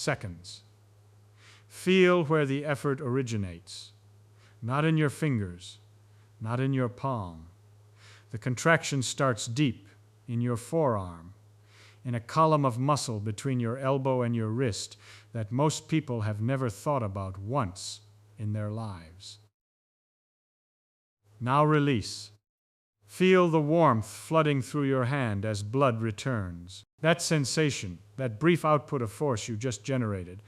seconds. Feel where the effort originates. Not in your fingers, not in your palm. The contraction starts deep in your forearm, in a column of muscle between your elbow and your wrist that most people have never thought about once in their lives. Now release. Feel the warmth flooding through your hand as blood returns. That sensation, that brief output of force you just generated,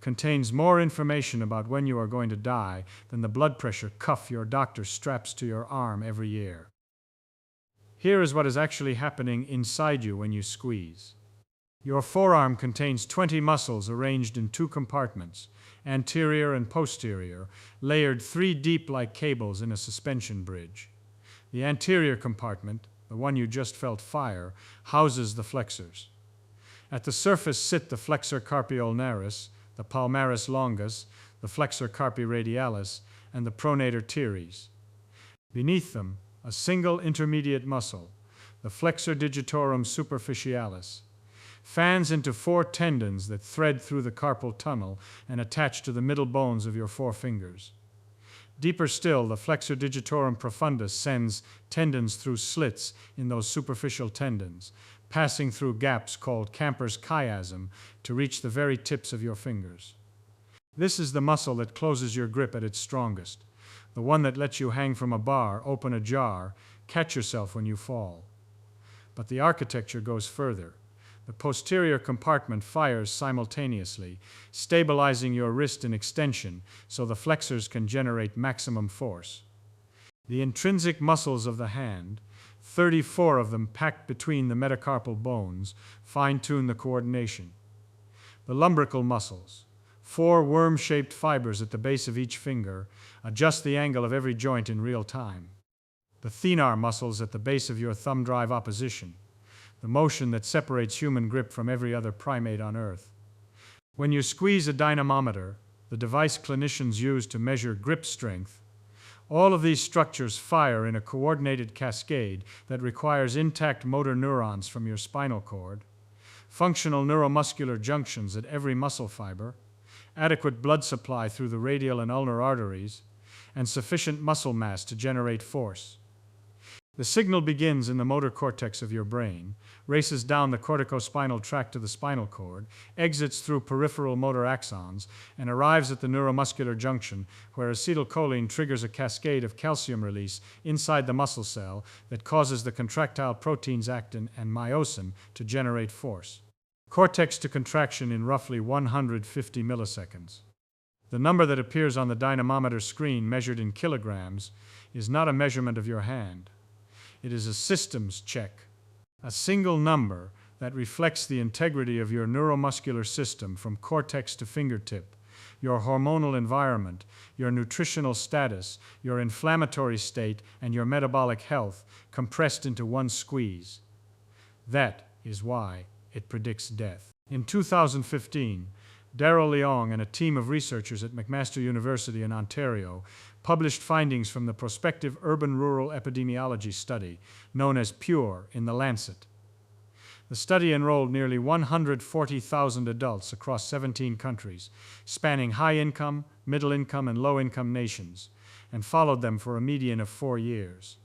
contains more information about when you are going to die than the blood pressure cuff your doctor straps to your arm every year. Here is what is actually happening inside you when you squeeze. Your forearm contains 20 muscles arranged in 2 compartments, anterior and posterior, layered 3 deep like cables in a suspension bridge. The anterior compartment, the one you just felt fire, houses the flexors. At the surface sit the flexor carpi ulnaris, the palmaris longus, the flexor carpi radialis, and the pronator teres. Beneath them, a single intermediate muscle, the flexor digitorum superficialis, fans into 4 tendons that thread through the carpal tunnel and attach to the middle bones of your 4 fingers. Deeper still, the flexor digitorum profundus sends tendons through slits in those superficial tendons, passing through gaps called Camper's chiasm to reach the very tips of your fingers. This is the muscle that closes your grip at its strongest, the one that lets you hang from a bar, open a jar, catch yourself when you fall. But the architecture goes further. The posterior compartment fires simultaneously, stabilizing your wrist in extension so the flexors can generate maximum force. The intrinsic muscles of the hand, 34 of them packed between the metacarpal bones, fine-tune the coordination. The lumbrical muscles, 4 worm-shaped fibers at the base of each finger, adjust the angle of every joint in real time. The thenar muscles at the base of your thumb drive opposition, the motion that separates human grip from every other primate on Earth. When you squeeze a dynamometer, the device clinicians use to measure grip strength, all of these structures fire in a coordinated cascade that requires intact motor neurons from your spinal cord, functional neuromuscular junctions at every muscle fiber, adequate blood supply through the radial and ulnar arteries, and sufficient muscle mass to generate force. The signal begins in the motor cortex of your brain, races down the corticospinal tract to the spinal cord, exits through peripheral motor axons, and arrives at the neuromuscular junction where acetylcholine triggers a cascade of calcium release inside the muscle cell that causes the contractile proteins actin and myosin to generate force. Cortex to contraction in roughly 150 milliseconds. The number that appears on the dynamometer screen measured in kilograms is not a measurement of your hand. It is a systems check, a single number that reflects the integrity of your neuromuscular system from cortex to fingertip, your hormonal environment, your nutritional status, your inflammatory state, and your metabolic health compressed into one squeeze. That is why it predicts death. In 2015, Darrell Leong and a team of researchers at McMaster University in Ontario published findings from the prospective urban-rural epidemiology study known as PURE in The Lancet. The study enrolled nearly 140,000 adults across 17 countries, spanning high-income, middle-income, and low-income nations, and followed them for a median of 4 years.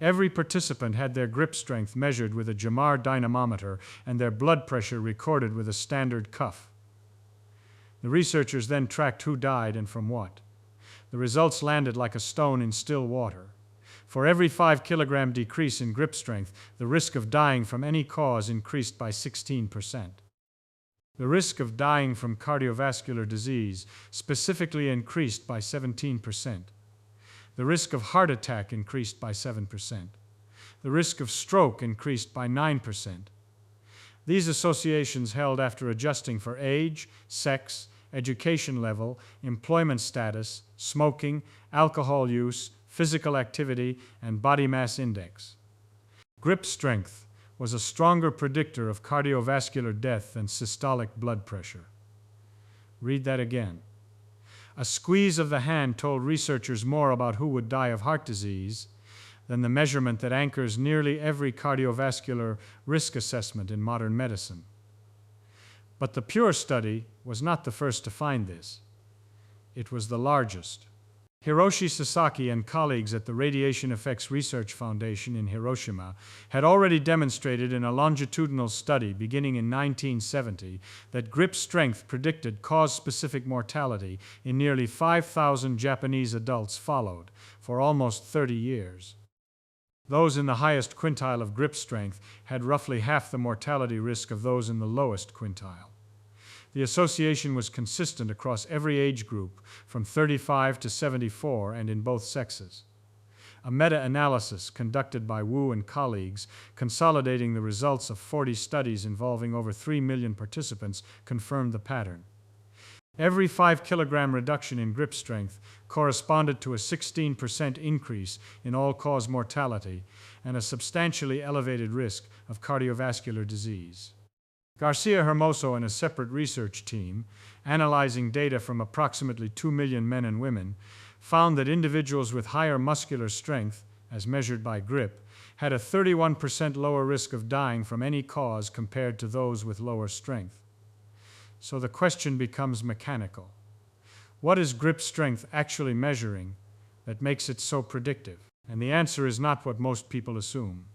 Every participant had their grip strength measured with a Jamar dynamometer and their blood pressure recorded with a standard cuff. The researchers then tracked who died and from what. The results landed like a stone in still water. For every 5 kilogram decrease in grip strength, the risk of dying from any cause increased by 16%. The risk of dying from cardiovascular disease specifically increased by 17%. The risk of heart attack increased by 7%. The risk of stroke increased by 9%. These associations held after adjusting for age, sex, education level, employment status, smoking, alcohol use, physical activity, and body mass index. Grip strength was a stronger predictor of cardiovascular death than systolic blood pressure. Read that again. A squeeze of the hand told researchers more about who would die of heart disease than the measurement that anchors nearly every cardiovascular risk assessment in modern medicine. But the Pure study was not the first to find this. It was the largest. Hiroshi Sasaki and colleagues at the Radiation Effects Research Foundation in Hiroshima had already demonstrated in a longitudinal study beginning in 1970 that grip strength predicted cause-specific mortality in nearly 5,000 Japanese adults followed for almost 30 years. Those in the highest quintile of grip strength had roughly half the mortality risk of those in the lowest quintile. The association was consistent across every age group, from 35 to 74 and in both sexes. A meta-analysis conducted by Wu and colleagues, consolidating the results of 40 studies involving over 3 million participants, confirmed the pattern. Every 5 kilogram reduction in grip strength corresponded to a 16% increase in all-cause mortality and a substantially elevated risk of cardiovascular disease. Garcia Hermoso and a separate research team, analyzing data from approximately 2 million men and women, found that individuals with higher muscular strength, as measured by grip, had a 31% lower risk of dying from any cause compared to those with lower strength. So the question becomes mechanical. What is grip strength actually measuring that makes it so predictive? And the answer is not what most people assume.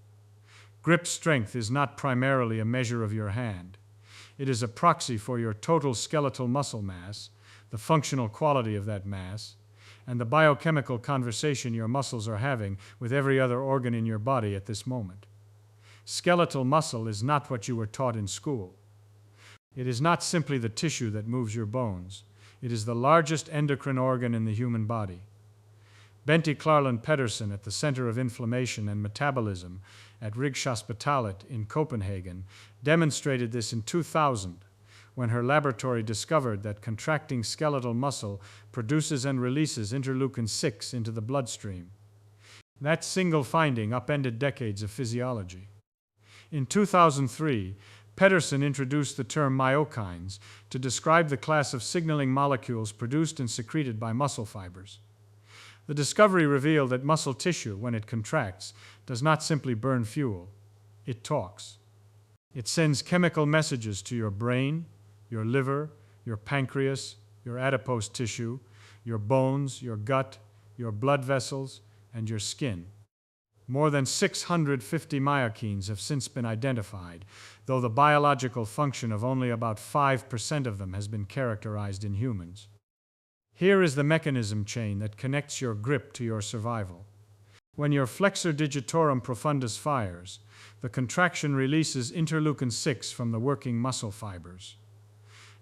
Grip strength is not primarily a measure of your hand. It is a proxy for your total skeletal muscle mass, the functional quality of that mass, and the biochemical conversation your muscles are having with every other organ in your body at this moment. Skeletal muscle is not what you were taught in school. It is not simply the tissue that moves your bones. It is the largest endocrine organ in the human body. Bente Klarlund Pedersen at the Center of Inflammation and Metabolism at Rigshospitalet in Copenhagen demonstrated this in 2000 when her laboratory discovered that contracting skeletal muscle produces and releases interleukin-6 into the bloodstream. That single finding upended decades of physiology. In 2003, Pedersen introduced the term myokines to describe the class of signaling molecules produced and secreted by muscle fibers. The discovery revealed that muscle tissue, when it contracts, does not simply burn fuel. It talks. It sends chemical messages to your brain, your liver, your pancreas, your adipose tissue, your bones, your gut, your blood vessels, and your skin. More than 650 myokines have since been identified, though the biological function of only about 5% of them has been characterized in humans. Here is the mechanism chain that connects your grip to your survival. When your flexor digitorum profundus fires, the contraction releases interleukin-6 from the working muscle fibers.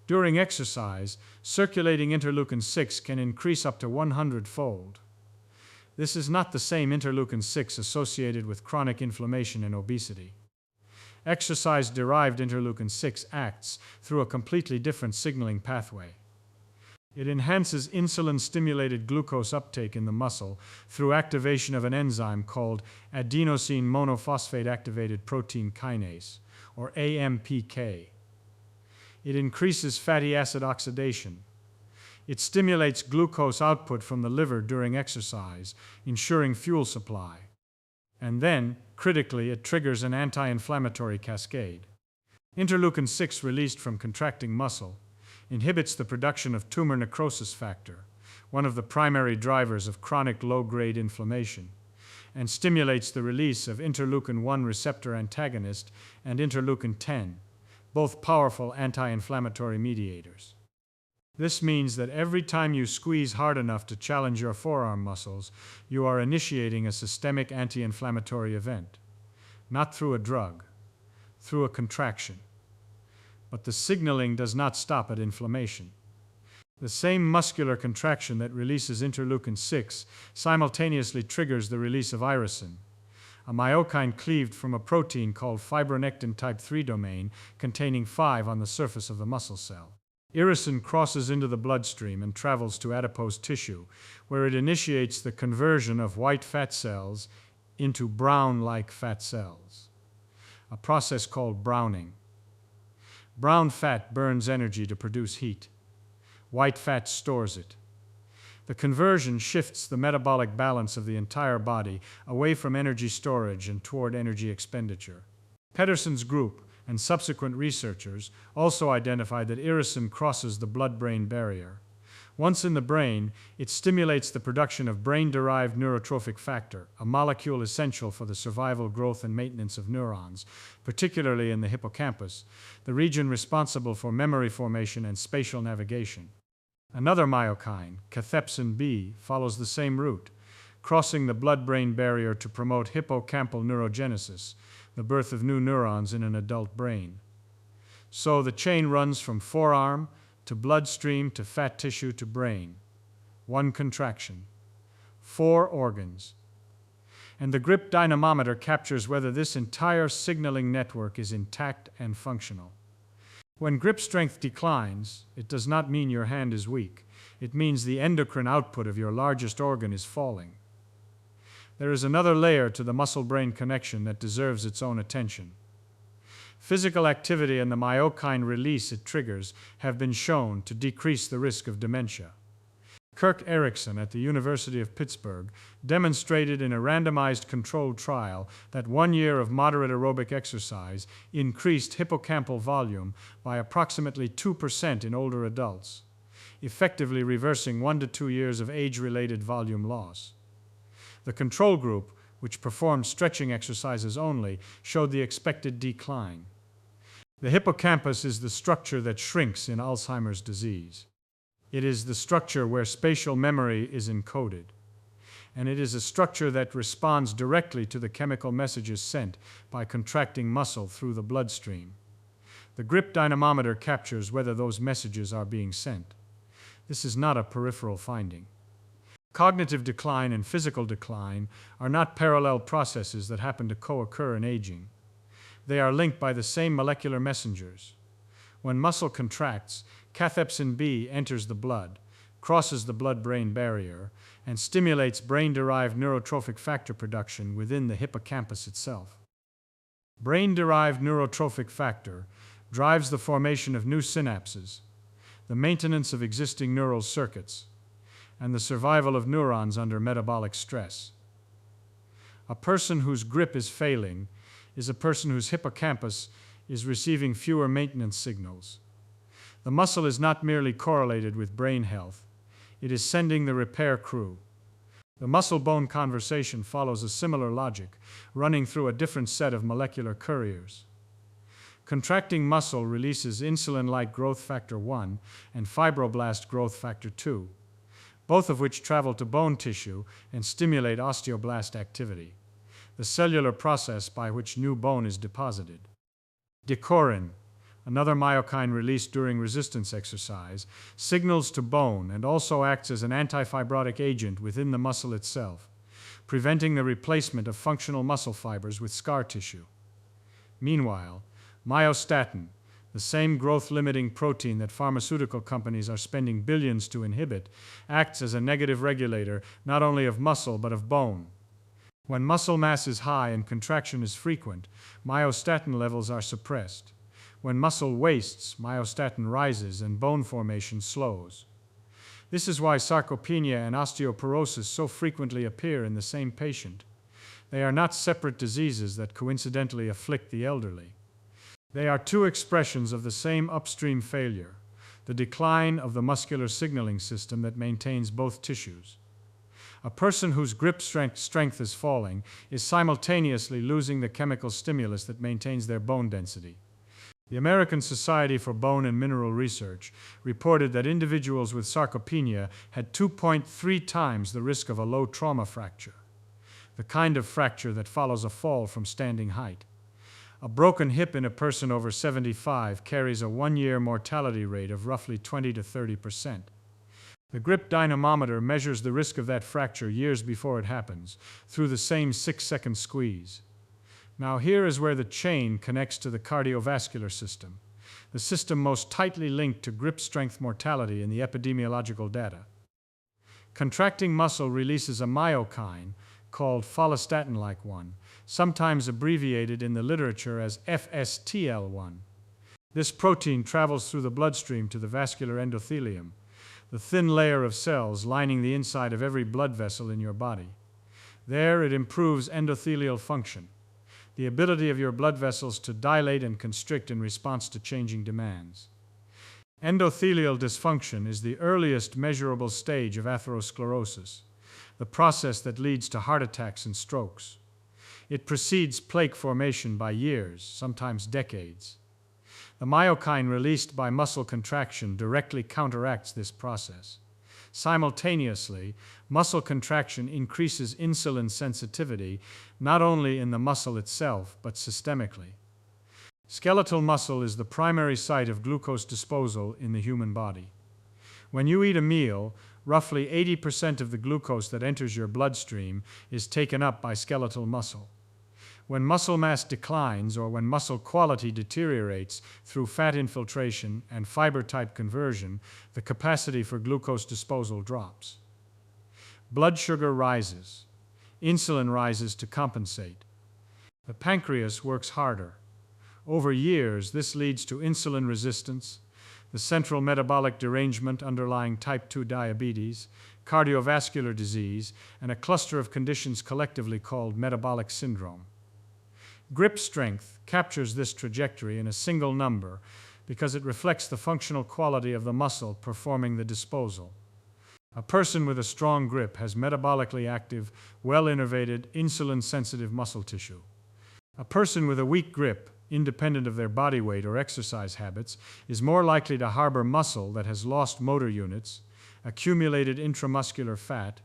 During exercise, circulating interleukin-6 can increase up to 100-fold. This is not the same interleukin-6 associated with chronic inflammation and obesity. Exercise-derived interleukin-6 acts through a completely different signaling pathway. It enhances insulin-stimulated glucose uptake in the muscle through activation of an enzyme called adenosine monophosphate activated protein kinase, or AMPK. It increases fatty acid oxidation. It stimulates glucose output from the liver during exercise, ensuring fuel supply. And then, critically, it triggers an anti-inflammatory cascade. Interleukin-6 released from contracting muscle inhibits the production of tumor necrosis factor, one of the primary drivers of chronic low-grade inflammation, and stimulates the release of interleukin-1 receptor antagonist and interleukin-10, both powerful anti-inflammatory mediators. This means that every time you squeeze hard enough to challenge your forearm muscles, you are initiating a systemic anti-inflammatory event, not through a drug, through a contraction. But the signaling does not stop at inflammation. The same muscular contraction that releases interleukin-6 simultaneously triggers the release of irisin, a myokine cleaved from a protein called fibronectin type 3 domain containing 5 on the surface of the muscle cell. Irisin crosses into the bloodstream and travels to adipose tissue, where it initiates the conversion of white fat cells into brown-like fat cells, a process called browning. Brown fat burns energy to produce heat. White fat stores it. The conversion shifts the metabolic balance of the entire body away from energy storage and toward energy expenditure. Pedersen's group, and subsequent researchers also identified that irisin crosses the blood-brain barrier. Once in the brain, it stimulates the production of brain-derived neurotrophic factor, a molecule essential for the survival, growth, and maintenance of neurons, particularly in the hippocampus, the region responsible for memory formation and spatial navigation. Another myokine, cathepsin B, follows the same route, crossing the blood-brain barrier to promote hippocampal neurogenesis, the birth of new neurons in an adult brain. So the chain runs from forearm to bloodstream to fat tissue to brain. One contraction. 4 organs. And the grip dynamometer captures whether this entire signaling network is intact and functional. When grip strength declines, it does not mean your hand is weak. It means the endocrine output of your largest organ is falling. There is another layer to the muscle-brain connection that deserves its own attention. Physical activity and the myokine release it triggers have been shown to decrease the risk of dementia. Kirk Erickson at the University of Pittsburgh demonstrated in a randomized controlled trial that 1 year of moderate aerobic exercise increased hippocampal volume by approximately 2% in older adults, effectively reversing 1 to 2 years of age-related volume loss. The control group, which performed stretching exercises only, showed the expected decline. The hippocampus is the structure that shrinks in Alzheimer's disease. It is the structure where spatial memory is encoded. And it is a structure that responds directly to the chemical messages sent by contracting muscle through the bloodstream. The grip dynamometer captures whether those messages are being sent. This is not a peripheral finding. Cognitive decline and physical decline are not parallel processes that happen to co-occur in aging. They are linked by the same molecular messengers. When muscle contracts, cathepsin B enters the blood, crosses the blood-brain barrier, and stimulates brain-derived neurotrophic factor production within the hippocampus itself. Brain-derived neurotrophic factor drives the formation of new synapses, the maintenance of existing neural circuits, and the survival of neurons under metabolic stress. A person whose grip is failing is a person whose hippocampus is receiving fewer maintenance signals. The muscle is not merely correlated with brain health, it is sending the repair crew. The muscle-bone conversation follows a similar logic, running through a different set of molecular couriers. Contracting muscle releases insulin-like growth factor 1 and fibroblast growth factor 2, both of which travel to bone tissue and stimulate osteoblast activity, the cellular process by which new bone is deposited. Decorin, another myokine released during resistance exercise, signals to bone and also acts as an antifibrotic agent within the muscle itself, preventing the replacement of functional muscle fibers with scar tissue. Meanwhile, myostatin, the same growth-limiting protein that pharmaceutical companies are spending billions to inhibit, acts as a negative regulator not only of muscle but of bone. When muscle mass is high and contraction is frequent, myostatin levels are suppressed. When muscle wastes, myostatin rises and bone formation slows. This is why sarcopenia and osteoporosis so frequently appear in the same patient. They are not separate diseases that coincidentally afflict the elderly. They are two expressions of the same upstream failure, the decline of the muscular signaling system that maintains both tissues. A person whose grip strength is falling is simultaneously losing the chemical stimulus that maintains their bone density. The American Society for Bone and Mineral Research reported that individuals with sarcopenia had 2.3 times the risk of a low trauma fracture, the kind of fracture that follows a fall from standing height. A broken hip in a person over 75 carries a 1-year mortality rate of roughly 20 to 30%. The grip dynamometer measures the risk of that fracture years before it happens, through the same 6-second squeeze. Now here is where the chain connects to the cardiovascular system, the system most tightly linked to grip strength mortality in the epidemiological data. Contracting muscle releases a myokine, called follistatin-like 1, sometimes abbreviated in the literature as FSTL1. This protein travels through the bloodstream to the vascular endothelium, the thin layer of cells lining the inside of every blood vessel in your body. There it improves endothelial function. the ability of your blood vessels to dilate and constrict in response to changing demands. Endothelial dysfunction is the earliest measurable stage of atherosclerosis, the process that leads to heart attacks and strokes. It precedes plaque formation by years, sometimes decades. The myokine released by muscle contraction directly counteracts this process. Simultaneously, muscle contraction increases insulin sensitivity not only in the muscle itself, but systemically. Skeletal muscle is the primary site of glucose disposal in the human body. When you eat a meal, roughly 80% of the glucose that enters your bloodstream is taken up by skeletal muscle. When muscle mass declines or when muscle quality deteriorates through fat infiltration and fiber type conversion, the capacity for glucose disposal drops. Blood sugar rises. Insulin rises to compensate. The pancreas works harder. Over years, this leads to insulin resistance, the central metabolic derangement underlying type 2 diabetes, cardiovascular disease, and a cluster of conditions collectively called metabolic syndrome. Grip strength captures this trajectory in a single number because it reflects the functional quality of the muscle performing the disposal. A person with a strong grip has metabolically active, well-innervated, insulin-sensitive muscle tissue. A person with a weak grip, independent of their body weight or exercise habits, is more likely to harbor muscle that has lost motor units, accumulated intramuscular fat,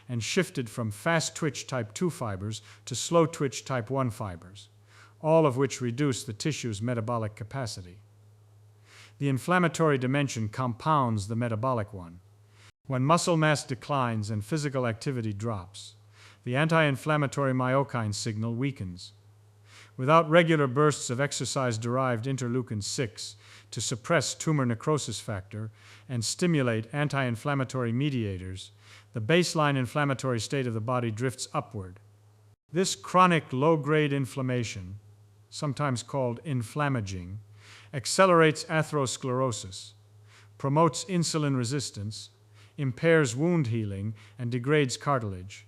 and shifted from fast-twitch type 2 fibers to slow-twitch type 1 fibers, all of which reduce the tissue's metabolic capacity. The inflammatory dimension compounds the metabolic one. When muscle mass declines and physical activity drops, the anti-inflammatory myokine signal weakens. Without regular bursts of exercise-derived interleukin-6 to suppress tumor necrosis factor and stimulate anti-inflammatory mediators, the baseline inflammatory state of the body drifts upward. This chronic low-grade inflammation, sometimes called inflammaging, accelerates atherosclerosis, promotes insulin resistance, impairs wound healing, and degrades cartilage.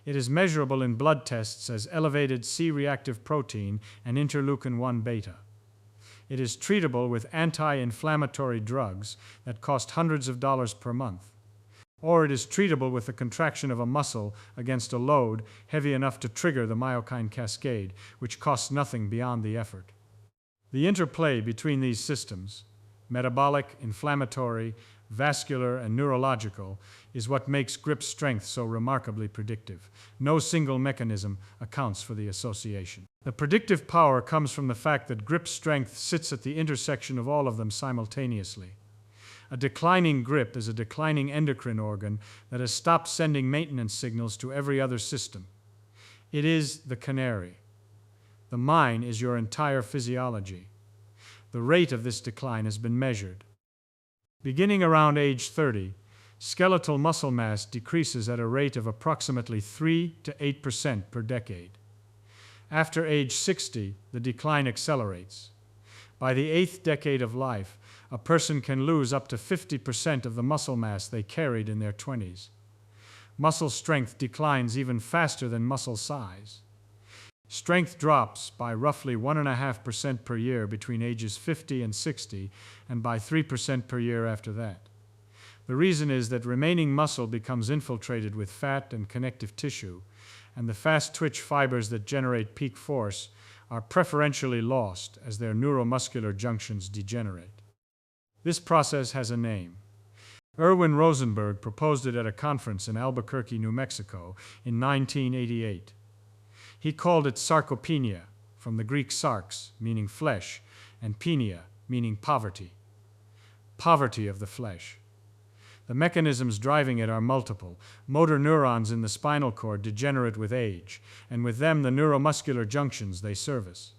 It is measurable in blood tests as elevated C-reactive protein and interleukin-1 beta. It is treatable with anti-inflammatory drugs that cost hundreds of dollars per month. Or it is treatable with the contraction of a muscle against a load heavy enough to trigger the myokine cascade, which costs nothing beyond the effort. The interplay between these systems, metabolic, inflammatory, vascular, and neurological, is what makes grip strength so remarkably predictive. No single mechanism accounts for the association. The predictive power comes from the fact that grip strength sits at the intersection of all of them simultaneously. A declining grip is a declining endocrine organ that has stopped sending maintenance signals to every other system. It is the canary. The mine is your entire physiology. The rate of this decline has been measured. Beginning around age 30, skeletal muscle mass decreases at a rate of approximately 3 to 8% per decade. After age 60, the decline accelerates. By the 8th decade of life, a person can lose up to 50% of the muscle mass they carried in their 20s. Muscle strength declines even faster than muscle size. Strength drops by roughly 1.5% per year between ages 50 and 60, and by 3% per year after that. The reason is that remaining muscle becomes infiltrated with fat and connective tissue, and the fast-twitch fibers that generate peak force are preferentially lost as their neuromuscular junctions degenerate. This process has a name. Erwin Rosenberg proposed it at a conference in Albuquerque, New Mexico in 1988. He called it sarcopenia, from the Greek sarx, meaning flesh, and penia, meaning poverty. Poverty of the flesh. The mechanisms driving it are multiple. Motor neurons in the spinal cord degenerate with age, and with them the neuromuscular junctions they service.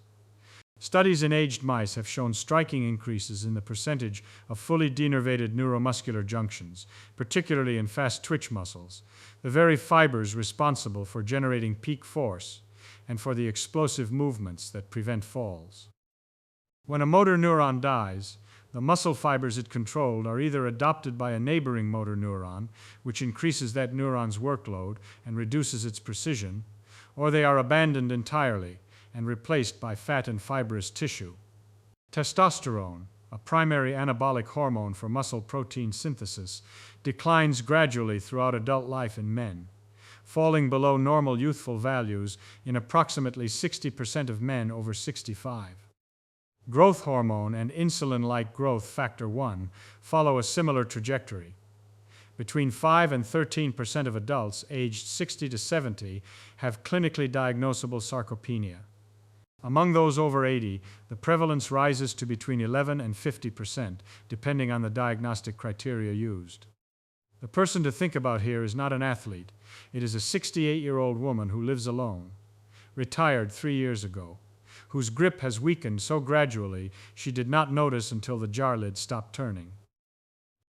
Studies in aged mice have shown striking increases in the percentage of fully denervated neuromuscular junctions, particularly in fast-twitch muscles, the very fibers responsible for generating peak force and for the explosive movements that prevent falls. When a motor neuron dies, the muscle fibers it controlled are either adopted by a neighboring motor neuron, which increases that neuron's workload and reduces its precision, or they are abandoned entirely, and replaced by fat and fibrous tissue. Testosterone, a primary anabolic hormone for muscle protein synthesis, declines gradually throughout adult life in men, falling below normal youthful values in approximately 60% of men over 65. Growth hormone and insulin-like growth factor 1 follow a similar trajectory. Between 5 and 13% of adults aged 60 to 70 have clinically diagnosable sarcopenia. Among those over 80, the prevalence rises to between 11 and 50%, depending on the diagnostic criteria used. The person to think about here is not an athlete. It is a 68-year-old woman who lives alone, retired 3 years ago, whose grip has weakened so gradually she did not notice until the jar lid stopped turning,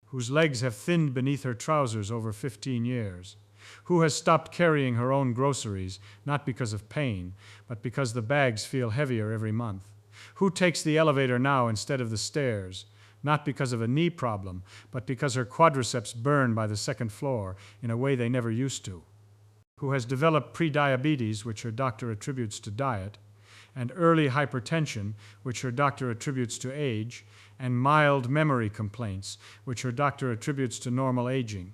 whose legs have thinned beneath her trousers over 15 years, who has stopped carrying her own groceries, not because of pain, but because the bags feel heavier every month, who takes the elevator now instead of the stairs, not because of a knee problem, but because her quadriceps burn by the second floor in a way they never used to, who has developed prediabetes, which her doctor attributes to diet, and early hypertension, which her doctor attributes to age, and mild memory complaints, which her doctor attributes to normal aging.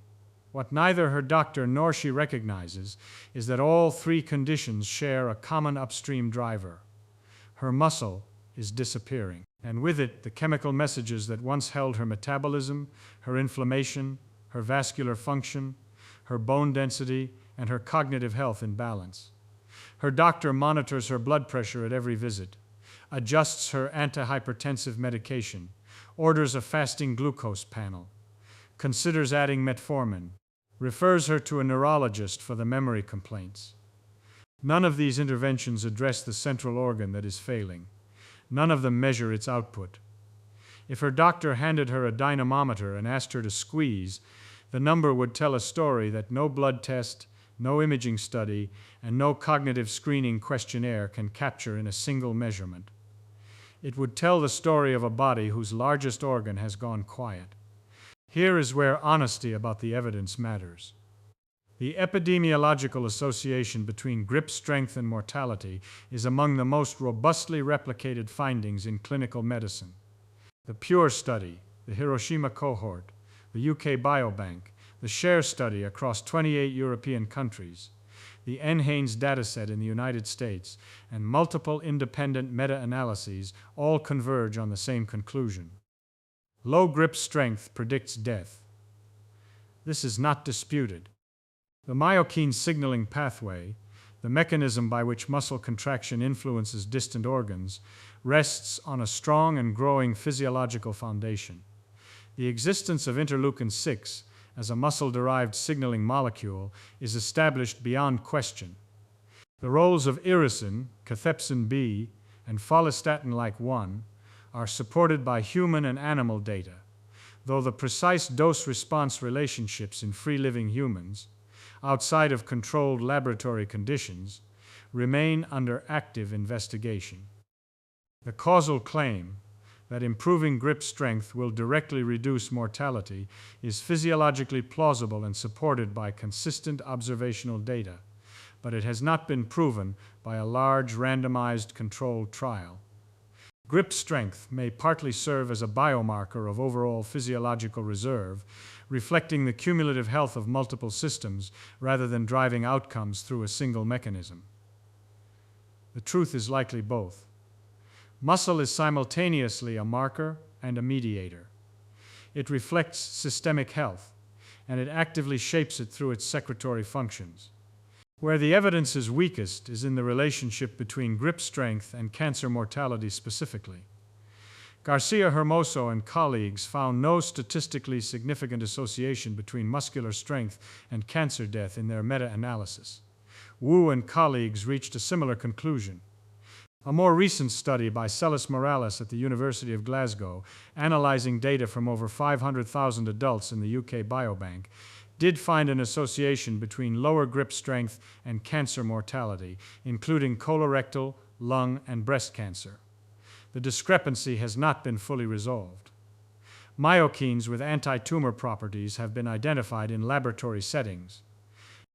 What neither her doctor nor she recognizes is that all three conditions share a common upstream driver. Her muscle is disappearing, and with it the chemical messages that once held her metabolism, her inflammation, her vascular function, her bone density, and her cognitive health in balance. Her doctor monitors her blood pressure at every visit, adjusts her antihypertensive medication, orders a fasting glucose panel, considers adding metformin, refers her to a neurologist for the memory complaints. None of these interventions address the central organ that is failing. None of them measure its output. If her doctor handed her a dynamometer and asked her to squeeze, the number would tell a story that no blood test, no imaging study, and no cognitive screening questionnaire can capture in a single measurement. It would tell the story of a body whose largest organ has gone quiet. Here is where honesty about the evidence matters. The epidemiological association between grip strength and mortality is among the most robustly replicated findings in clinical medicine. The PURE study, the Hiroshima cohort, the UK Biobank, the SHARE study across 28 European countries, the NHANES dataset in the United States, and multiple independent meta-analyses all converge on the same conclusion. Low grip strength predicts death. This is not disputed. The myokine signaling pathway, the mechanism by which muscle contraction influences distant organs, rests on a strong and growing physiological foundation. The existence of interleukin-6 as a muscle-derived signaling molecule is established beyond question. The roles of irisin, cathepsin B, and follistatin-like 1 are supported by human and animal data, though the precise dose-response relationships in free-living humans, outside of controlled laboratory conditions, remain under active investigation. The causal claim that improving grip strength will directly reduce mortality is physiologically plausible and supported by consistent observational data, but it has not been proven by a large randomized controlled trial. Grip strength may partly serve as a biomarker of overall physiological reserve, reflecting the cumulative health of multiple systems rather than driving outcomes through a single mechanism. The truth is likely both. Muscle is simultaneously a marker and a mediator. It reflects systemic health, and it actively shapes it through its secretory functions. Where the evidence is weakest is in the relationship between grip strength and cancer mortality specifically. Garcia Hermoso and colleagues found no statistically significant association between muscular strength and cancer death in their meta-analysis. Wu and colleagues reached a similar conclusion. A more recent study by Celis Morales at the University of Glasgow, analyzing data from over 500,000 adults in the UK Biobank, did find an association between lower grip strength and cancer mortality, including colorectal, lung, and breast cancer. The discrepancy has not been fully resolved. Myokines with anti-tumor properties have been identified in laboratory settings.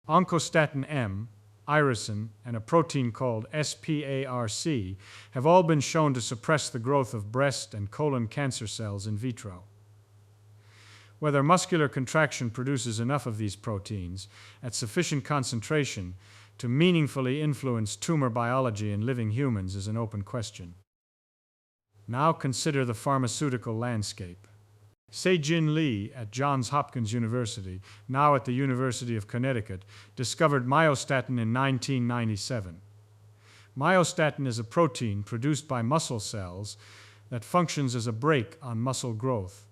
Oncostatin M, irisin, and a protein called SPARC have all been shown to suppress the growth of breast and colon cancer cells in vitro. Whether muscular contraction produces enough of these proteins at sufficient concentration to meaningfully influence tumor biology in living humans is an open question. Now consider the pharmaceutical landscape. Se-Jin Lee at Johns Hopkins University, now at the University of Connecticut, discovered myostatin in 1997. Myostatin is a protein produced by muscle cells that functions as a brake on muscle growth.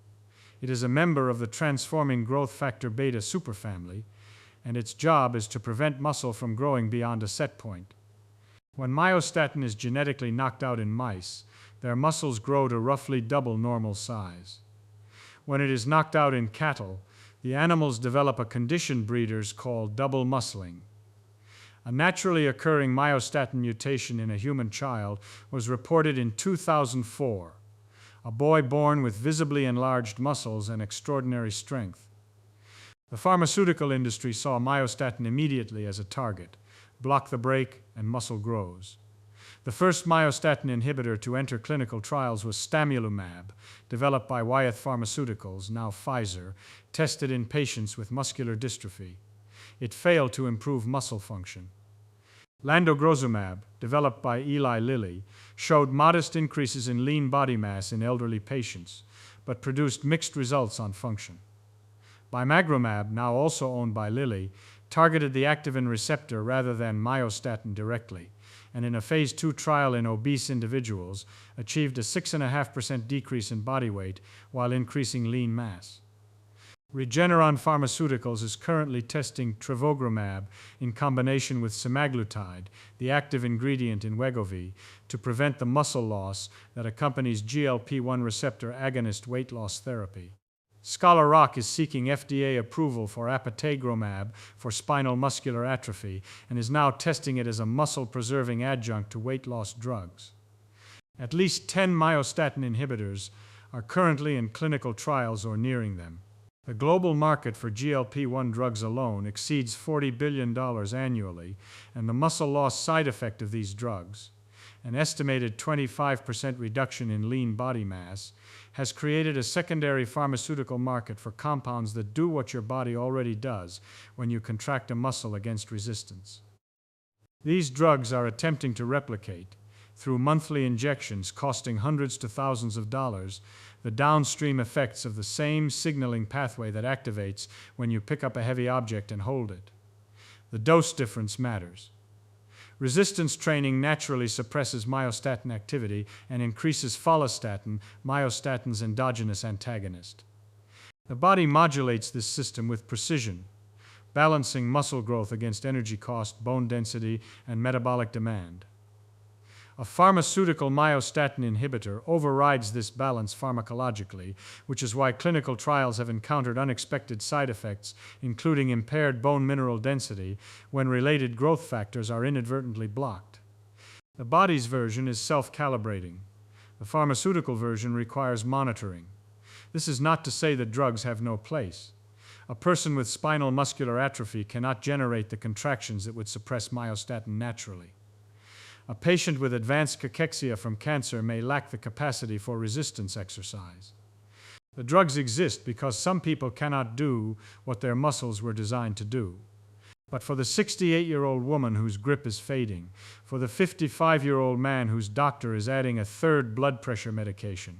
It is a member of the transforming growth factor beta superfamily, and its job is to prevent muscle from growing beyond a set point. When myostatin is genetically knocked out in mice, their muscles grow to roughly double normal size. When it is knocked out in cattle, the animals develop a condition breeders call double muscling. A naturally occurring myostatin mutation in a human child was reported in 2004, a boy born with visibly enlarged muscles and extraordinary strength. The pharmaceutical industry saw myostatin immediately as a target. Block the brake and muscle grows. The first myostatin inhibitor to enter clinical trials was stamilumab, developed by Wyeth Pharmaceuticals, now Pfizer, tested in patients with muscular dystrophy. It failed to improve muscle function. Landogrozumab, developed by Eli Lilly, showed modest increases in lean body mass in elderly patients, but produced mixed results on function. Bimagrumab, now also owned by Lilly, targeted the activin receptor rather than myostatin directly, and in a phase 2 trial in obese individuals, achieved a 6.5% decrease in body weight while increasing lean mass. Regeneron Pharmaceuticals is currently testing trevogrumab in combination with semaglutide, the active ingredient in Wegovy, to prevent the muscle loss that accompanies GLP-1 receptor agonist weight loss therapy. Scholar Rock is seeking FDA approval for apitegromab for spinal muscular atrophy and is now testing it as a muscle-preserving adjunct to weight loss drugs. At least 10 myostatin inhibitors are currently in clinical trials or nearing them. The global market for GLP-1 drugs alone exceeds $40 billion annually, and the muscle loss side effect of these drugs, an estimated 25% reduction in lean body mass, has created a secondary pharmaceutical market for compounds that do what your body already does when you contract a muscle against resistance. These drugs are attempting to replicate, through monthly injections costing hundreds to thousands of dollars, the downstream effects of the same signaling pathway that activates when you pick up a heavy object and hold it. The dose difference matters. Resistance training naturally suppresses myostatin activity and increases follistatin, myostatin's endogenous antagonist. The body modulates this system with precision, balancing muscle growth against energy cost, bone density, and metabolic demand. A pharmaceutical myostatin inhibitor overrides this balance pharmacologically, which is why clinical trials have encountered unexpected side effects, including impaired bone mineral density, when related growth factors are inadvertently blocked. The body's version is self-calibrating. The pharmaceutical version requires monitoring. This is not to say that drugs have no place. A person with spinal muscular atrophy cannot generate the contractions that would suppress myostatin naturally. A patient with advanced cachexia from cancer may lack the capacity for resistance exercise. The drugs exist because some people cannot do what their muscles were designed to do. But for the 68-year-old woman whose grip is fading, for the 55-year-old man whose doctor is adding a third blood pressure medication,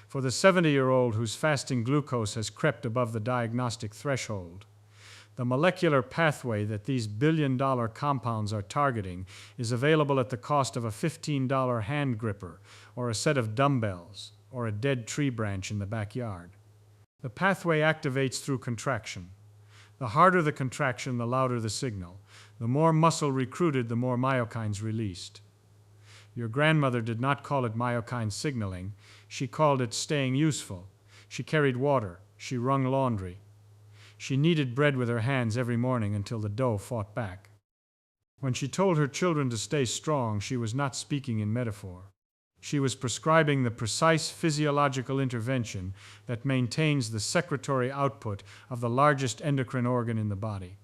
for the 70-year-old whose fasting glucose has crept above the diagnostic threshold, the molecular pathway that these billion-dollar compounds are targeting is available at the cost of a $15 hand gripper or a set of dumbbells or a dead tree branch in the backyard. The pathway activates through contraction. The harder the contraction, the louder the signal. The more muscle recruited, the more myokines released. Your grandmother did not call it myokine signaling. She called it staying useful. She carried water. She wrung laundry. She kneaded bread with her hands every morning until the dough fought back. When she told her children to stay strong, she was not speaking in metaphor. She was prescribing the precise physiological intervention that maintains the secretory output of the largest endocrine organ in the body.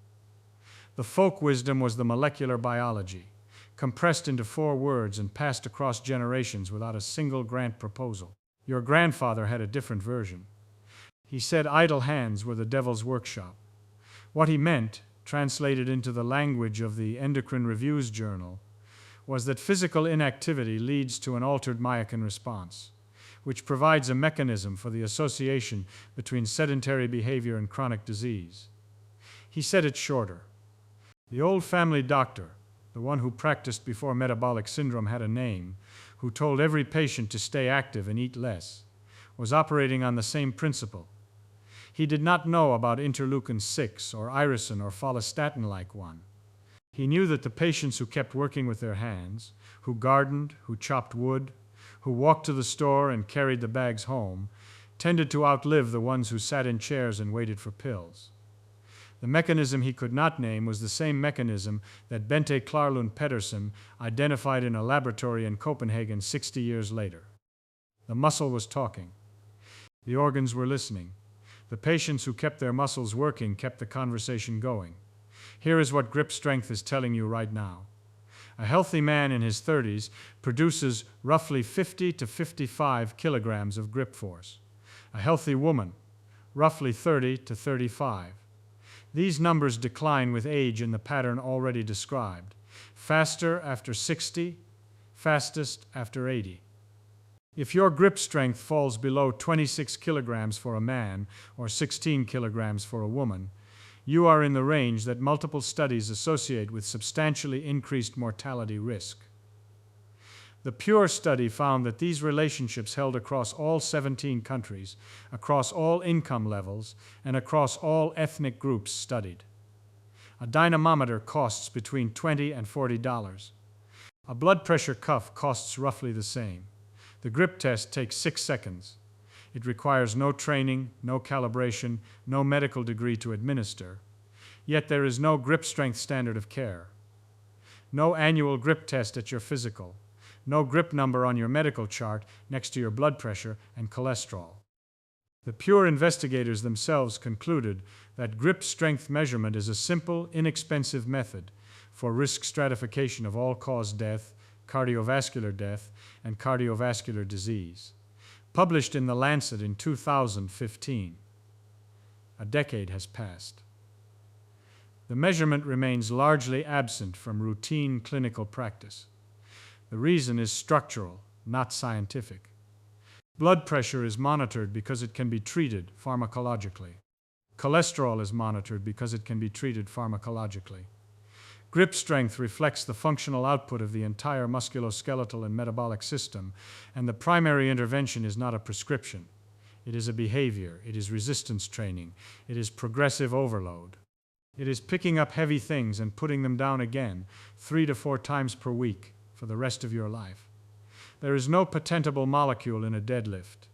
The folk wisdom was the molecular biology, compressed into 4 words and passed across generations without a single grant proposal. Your grandfather had a different version. He said idle hands were the devil's workshop. What he meant, translated into the language of the Endocrine Reviews Journal, was that physical inactivity leads to an altered myokine response, which provides a mechanism for the association between sedentary behavior and chronic disease. He said it shorter. The old family doctor, the one who practiced before metabolic syndrome had a name, who told every patient to stay active and eat less, was operating on the same principle. He did not know about interleukin-6 or irisin or follistatin-like one. He knew that the patients who kept working with their hands, who gardened, who chopped wood, who walked to the store and carried the bags home, tended to outlive the ones who sat in chairs and waited for pills. The mechanism he could not name was the same mechanism that Bente Klarlund Pedersen identified in a laboratory in Copenhagen 60 years later. The muscle was talking. The organs were listening. The patients who kept their muscles working kept the conversation going. Here is what grip strength is telling you right now. A healthy man in his 30s produces roughly 50 to 55 kilograms of grip force. A healthy woman, roughly 30 to 35. These numbers decline with age in the pattern already described. Faster after 60, fastest after 80. If your grip strength falls below 26 kilograms for a man or 16 kilograms for a woman, you are in the range that multiple studies associate with substantially increased mortality risk. The PURE study found that these relationships held across all 17 countries, across all income levels, and across all ethnic groups studied. A dynamometer costs between $20 and $40. A blood pressure cuff costs roughly the same. The grip test takes 6 seconds. It requires no training, no calibration, no medical degree to administer. Yet there is no grip strength standard of care. No annual grip test at your physical. No grip number on your medical chart next to your blood pressure and cholesterol. The PURE investigators themselves concluded that grip strength measurement is a simple, inexpensive method for risk stratification of all-cause death, cardiovascular death, and cardiovascular disease. Published in The Lancet in 2015. A decade has passed. The measurement remains largely absent from routine clinical practice. The reason is structural, not scientific. Blood pressure is monitored because it can be treated pharmacologically. Cholesterol is monitored because it can be treated pharmacologically. Grip strength reflects the functional output of the entire musculoskeletal and metabolic system, and the primary intervention is not a prescription. It is a behavior, it is resistance training, it is progressive overload. It is picking up heavy things and putting them down again 3 to 4 times per week for the rest of your life. There is no patentable molecule in a deadlift.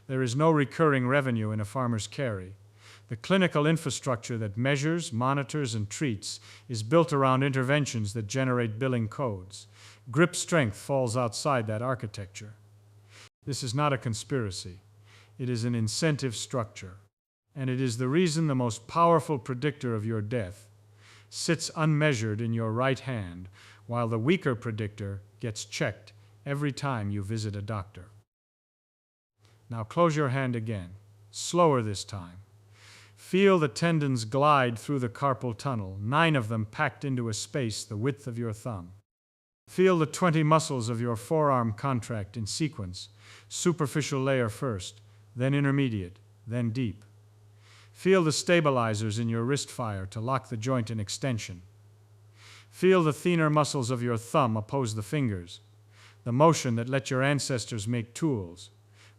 There is no recurring revenue in a farmer's carry. The clinical infrastructure that measures, monitors, and treats is built around interventions that generate billing codes. Grip strength falls outside that architecture. This is not a conspiracy. It is an incentive structure. And it is the reason the most powerful predictor of your death sits unmeasured in your right hand, while the weaker predictor gets checked every time you visit a doctor. Now close your hand again, slower this time. Feel the tendons glide through the carpal tunnel, 9 of them packed into a space the width of your thumb. Feel the 20 muscles of your forearm contract in sequence, superficial layer first, then intermediate, then deep. Feel the stabilizers in your wrist fire to lock the joint in extension. Feel the thinner muscles of your thumb oppose the fingers, the motion that let your ancestors make tools,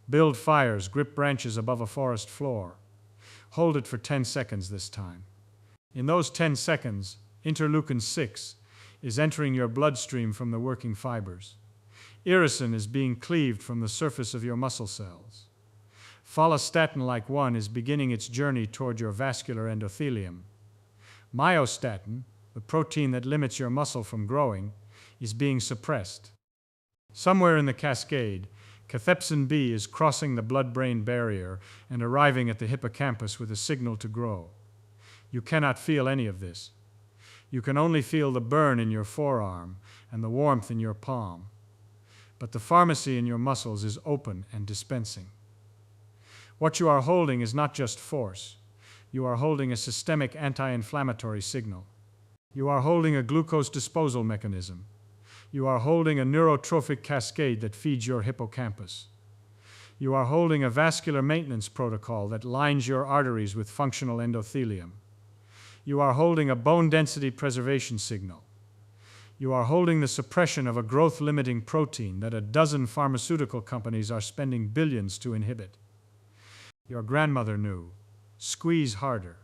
build fires, grip branches above a forest floor. Hold it for 10 seconds this time. In those 10 seconds, interleukin-6 is entering your bloodstream from the working fibers. Irisin is being cleaved from the surface of your muscle cells. Follistatin-like 1 is beginning its journey toward your vascular endothelium. Myostatin, the protein that limits your muscle from growing, is being suppressed. Somewhere in the cascade, cathepsin B is crossing the blood-brain barrier and arriving at the hippocampus with a signal to grow. You cannot feel any of this. You can only feel the burn in your forearm and the warmth in your palm. But the pharmacy in your muscles is open and dispensing. What you are holding is not just force. You are holding a systemic anti-inflammatory signal. You are holding a glucose disposal mechanism. You are holding a neurotrophic cascade that feeds your hippocampus. You are holding a vascular maintenance protocol that lines your arteries with functional endothelium. You are holding a bone density preservation signal. You are holding the suppression of a growth-limiting protein that a dozen pharmaceutical companies are spending billions to inhibit. Your grandmother knew. Squeeze harder.